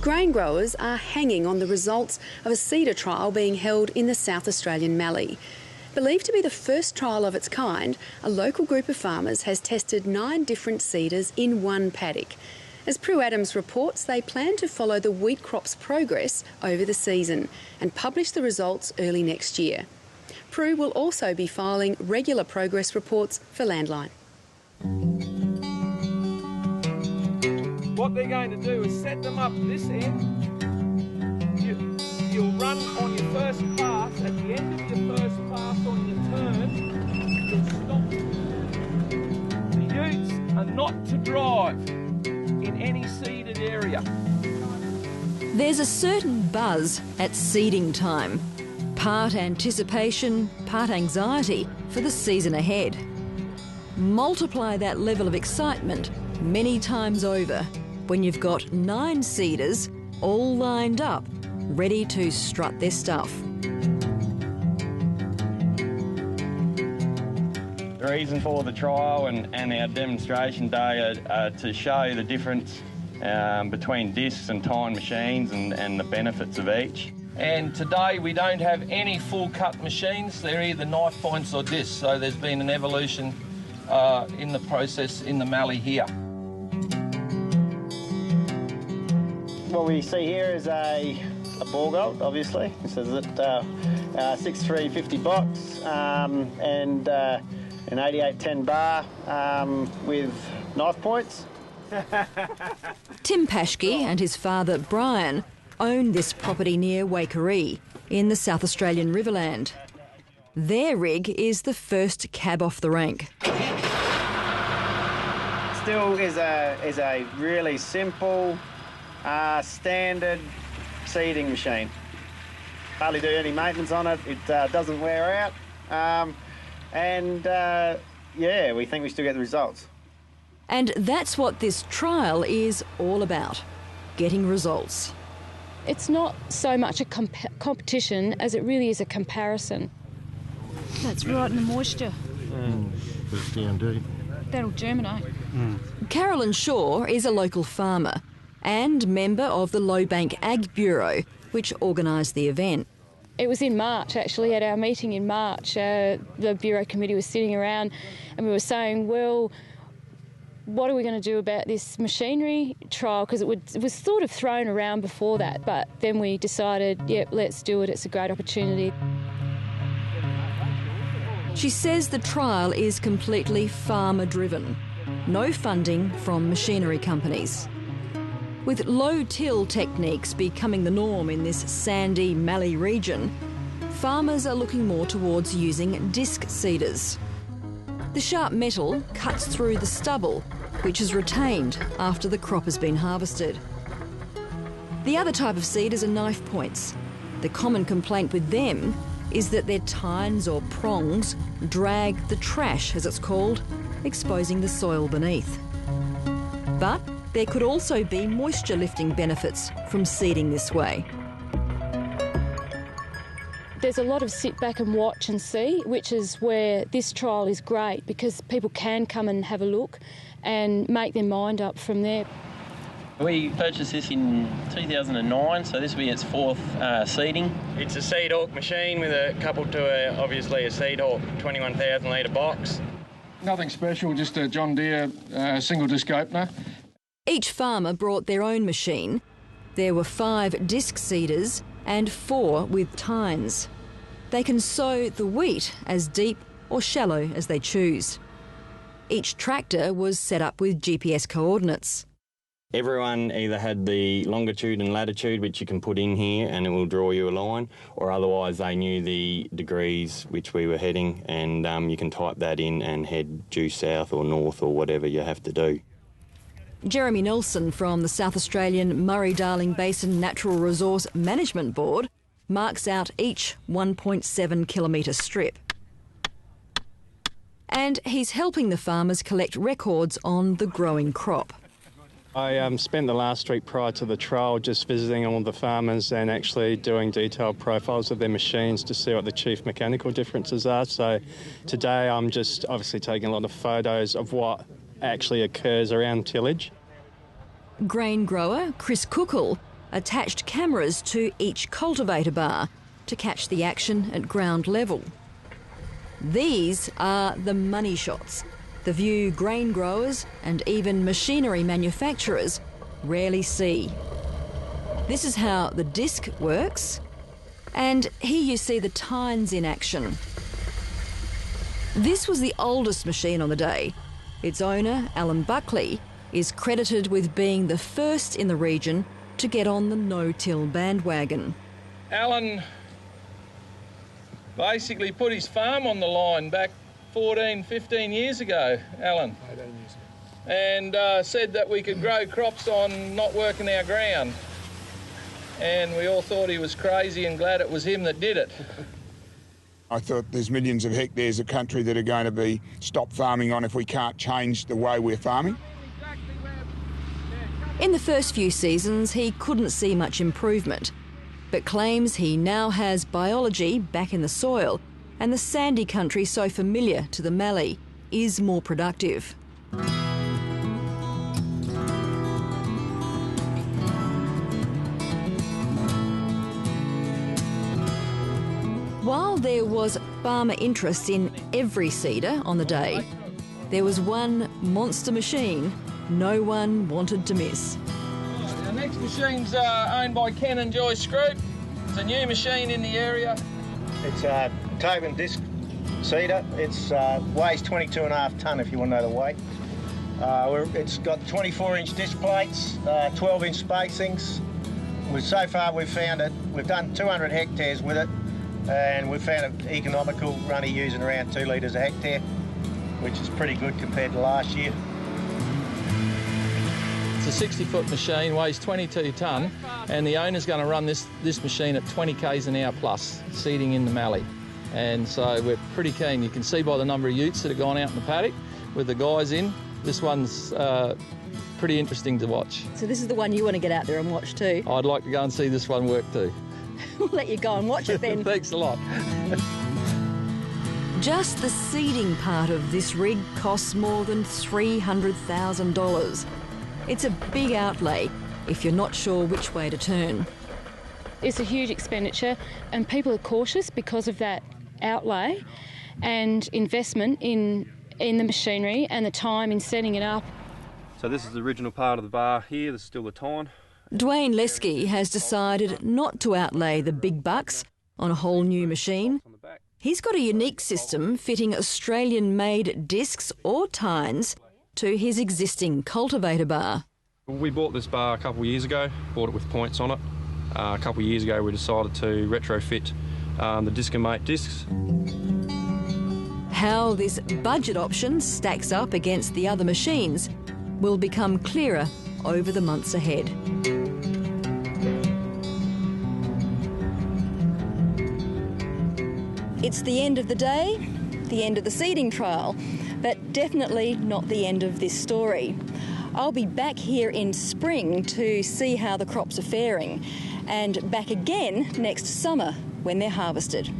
Grain growers are hanging on the results of a seeder trial being held in the South Australian Mallee. Believed to be the first trial of its kind, a local group of farmers has tested 9 different seeders in one paddock. As Prue Adams reports, they plan to follow the wheat crop's progress over the season and publish the results early next year. Prue will also be filing regular progress reports for Landline. What they're going to do is set them up this end. You'll run on your first pass. At the end of your first pass on your turn, you'll stop. The utes are not to drive in any seeded area. There's a certain buzz at seeding time. Part anticipation, part anxiety for the season ahead. Multiply that level of excitement many times over when you've got 9 seeders all lined up, ready to strut their stuff. The reason for the trial and our demonstration day are to show the difference between discs and tine machines and the benefits of each. And today we don't have any full cut machines. They're either knife points or discs, so there's been an evolution in the process in the Mallee here. What we see here is a ball gold, obviously. This is at 6350 box and an 8810 bar with knife points. Tim Paschke and his father Brian own this property near Waikerie in the South Australian Riverland. Their rig is the first cab off the rank. Still is a really simple, standard seeding machine. Hardly do any maintenance on it. It doesn't wear out. Yeah, we think we still get the results. And that's what this trial is all about, getting results. It's not so much a competition as it really is a comparison. That's right in the moisture. It's down deep. That'll germinate. Carolyn Shaw is a local farmer and member of the Lowbank Ag Bureau, which organised the event. It was in March, actually, at our meeting in March. The Bureau committee was sitting around and we were saying, well, what are we going to do about this machinery trial? Because it was sort of thrown around before that, but then we decided, yep, let's do it. It's a great opportunity. She says the trial is completely farmer-driven. No funding from machinery companies. With low-till techniques becoming the norm in this sandy Mallee region, farmers are looking more towards using disc seeders. The sharp metal cuts through the stubble, which is retained after the crop has been harvested. The other type of seeders are knife points. The common complaint with them is that their tines or prongs drag the trash, as it's called, exposing the soil beneath. But there could also be moisture-lifting benefits from seeding this way. There's a lot of sit back and watch and see, which is where this trial is great because people can come and have a look and make their mind up from there. We purchased this in 2009, so this will be its 4th seeding. It's a seed hawk machine with a coupled to obviously a seed hawk 21,000 litre box. Nothing special, just a John Deere single disc opener. Each farmer brought their own machine. There were 5 disc seeders and 4 with tines. They can sow the wheat as deep or shallow as they choose. Each tractor was set up with GPS coordinates. Everyone either had the longitude and latitude, which you can put in here and it will draw you a line, or otherwise they knew the degrees which we were heading, and you can type that in and head due south or north or whatever you have to do. Jeremy Nelson from the South Australian Murray-Darling Basin Natural Resource Management Board marks out each 1.7 kilometre strip. And he's helping the farmers collect records on the growing crop. I spent the last week prior to the trial just visiting all the farmers and actually doing detailed profiles of their machines to see what the chief mechanical differences are. So today I'm just obviously taking a lot of photos of what actually occurs around tillage. Grain grower Chris Cookle attached cameras to each cultivator bar to catch the action at ground level. These are the money shots, the view grain growers and even machinery manufacturers rarely see. This is how the disc works, and here you see the tines in action. This was the oldest machine on the day. Its owner, Alan Buckley, is credited with being the first in the region to get on the no-till bandwagon. Alan basically put his farm on the line back 14, 15 years ago, Alan. 18 years ago. And said that we could grow crops on not working our ground. And we all thought he was crazy and glad it was him that did it. I thought there's millions of hectares of country that are going to be stopped farming on if we can't change the way we're farming. In the first few seasons, he couldn't see much improvement, but claims he now has biology back in the soil and the sandy country so familiar to the Mallee is more productive. While there was farmer interest in every seeder on the day, there was one monster machine no one wanted to miss. Our next machine's owned by Ken and Joyce Scroop. It's a new machine in the area. It's a Tobin disc seeder. It weighs 22.5 tonne if you want to know the weight. It's got 24-inch disc plates, 12-inch spacings. So far we've done 200 hectares with it, and we've found it economical, only using around 2 litres a hectare, which is pretty good compared to last year. It's a 60-foot machine, weighs 22 tonne, and the owner's going to run this machine at 20 k's an hour plus, seeding in the Mallee. And so we're pretty keen. You can see by the number of utes that have gone out in the paddock with the guys in. This one's pretty interesting to watch. So this is the one you want to get out there and watch too? I'd like to go and see this one work too. We'll let you go and watch it then. Thanks a lot. Just the seeding part of this rig costs more than $300,000. It's a big outlay if you're not sure which way to turn. It's a huge expenditure and people are cautious because of that outlay and investment in the machinery and the time in setting it up. So this is the original part of the bar here. This is still the tine. Dwayne Lesky has decided not to outlay the big bucks on a whole new machine. He's got a unique system fitting Australian-made discs or tines to his existing cultivator bar. We bought this bar a couple of years ago, bought it with points on it. A couple of years ago we decided to retrofit the Discomate discs. How this budget option stacks up against the other machines will become clearer over the months ahead. It's the end of the day, the end of the seeding trial, but definitely not the end of this story. I'll be back here in spring to see how the crops are faring, and back again next summer when they're harvested.